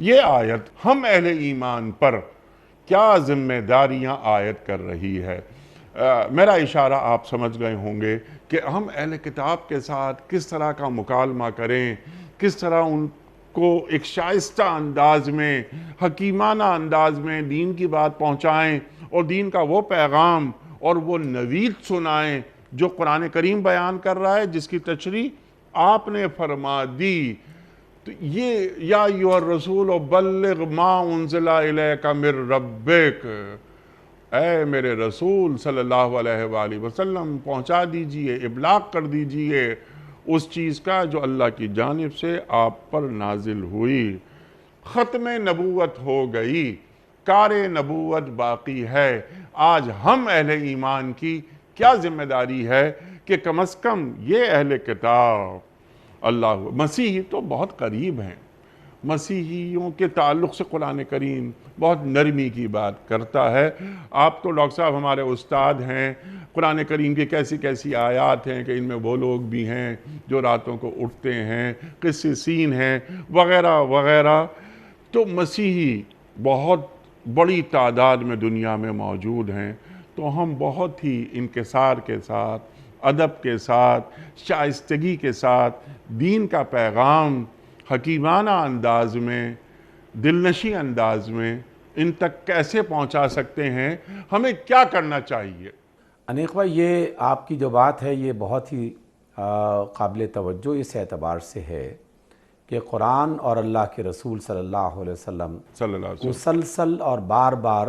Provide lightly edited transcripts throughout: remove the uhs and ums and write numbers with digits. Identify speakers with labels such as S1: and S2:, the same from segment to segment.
S1: یہ آیت ہم اہل ایمان پر کیا ذمہ داریاں عائد کر رہی ہے؟ میرا اشارہ آپ سمجھ گئے ہوں گے کہ ہم اہل کتاب کے ساتھ کس طرح کا مکالمہ کریں، کس طرح ان کو ایک شائستہ انداز میں، حکیمانہ انداز میں دین کی بات پہنچائیں اور دین کا وہ پیغام اور وہ نوید سنائیں جو قرآن کریم بیان کر رہا ہے، جس کی تشریح آپ نے فرما دی۔ تو یہ یا ایھا الرسول بلغ ما انزل الیک من ربک، اے میرے رسول صلی اللہ علیہ وآلہ وسلم پہنچا دیجئے، ابلاغ کر دیجئے اس چیز کا جو اللہ کی جانب سے آپ پر نازل ہوئی۔ ختم نبوت ہو گئی، کار نبوت باقی ہے۔ آج ہم اہل ایمان کی کیا ذمہ داری ہے کہ کم از کم یہ اہل کتاب، اللہ مسیحی تو بہت قریب ہیں، مسیحیوں کے تعلق سے قرآن کریم بہت نرمی کی بات کرتا ہے۔ آپ تو ڈاکٹر صاحب ہمارے استاد ہیں، قرآن کریم کی کیسی کیسی آیات ہیں کہ ان میں وہ لوگ بھی ہیں جو راتوں کو اٹھتے ہیں، قسیسین ہیں وغیرہ وغیرہ۔ تو مسیحی بہت بڑی تعداد میں دنیا میں موجود ہیں، تو ہم بہت ہی انکسار کے ساتھ، ادب کے ساتھ، شائستگی کے ساتھ دین کا پیغام حکیمانہ انداز میں، دلنشیں انداز میں ان تک کیسے پہنچا سکتے ہیں؟ ہمیں کیا کرنا چاہیے؟
S2: انیق بھائی، یہ آپ کی جو بات ہے یہ بہت ہی قابل توجہ اس اعتبار سے ہے کہ قرآن اور اللہ کے رسول صلی اللہ علیہ وسلم مسلسل اور بار بار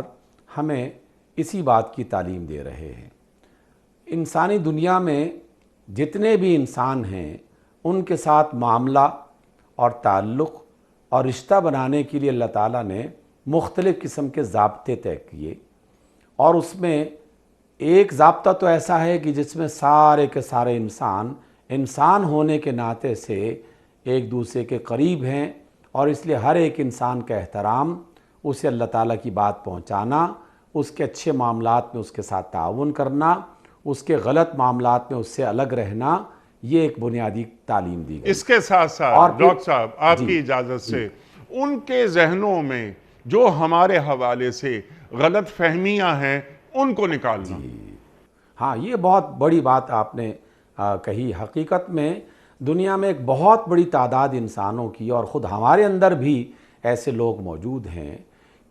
S2: ہمیں اسی بات کی تعلیم دے رہے ہیں۔ انسانی دنیا میں جتنے بھی انسان ہیں ان کے ساتھ معاملہ اور تعلق اور رشتہ بنانے کے لیے اللہ تعالیٰ نے مختلف قسم کے ضابطے طے کیے، اور اس میں ایک ضابطہ تو ایسا ہے کہ جس میں سارے کے سارے انسان ہونے کے ناطے سے ایک دوسرے کے قریب ہیں، اور اس لیے ہر ایک انسان کا احترام، اسے اللہ تعالیٰ کی بات پہنچانا، اس کے اچھے معاملات میں اس کے ساتھ تعاون کرنا، اس کے غلط معاملات میں اس سے الگ رہنا، یہ ایک بنیادی تعلیم دی گئی۔
S1: اس کے ساتھ ساتھ ڈاکٹر صاحب آپ کی اجازت سے ان کے ذہنوں میں جو ہمارے حوالے سے غلط فہمیاں ہیں ان کو نکالنا۔
S2: ہاں، یہ بہت بڑی بات آپ نے کہی۔ حقیقت میں دنیا میں ایک بہت بڑی تعداد انسانوں کی، اور خود ہمارے اندر بھی ایسے لوگ موجود ہیں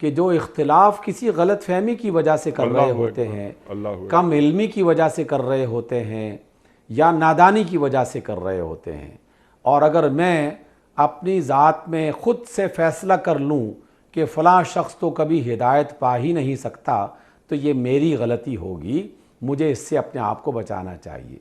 S2: کہ جو اختلاف کسی غلط فہمی کی وجہ سے کر رہے ہوتے ہیں، کم علمی کی وجہ سے کر رہے ہوتے ہیں، یا نادانی کی وجہ سے کر رہے ہوتے ہیں۔ اور اگر میں اپنی ذات میں خود سے فیصلہ کر لوں کہ فلاں شخص تو کبھی ہدایت پا ہی نہیں سکتا، تو یہ میری غلطی ہوگی، مجھے اس سے اپنے آپ کو بچانا چاہیے۔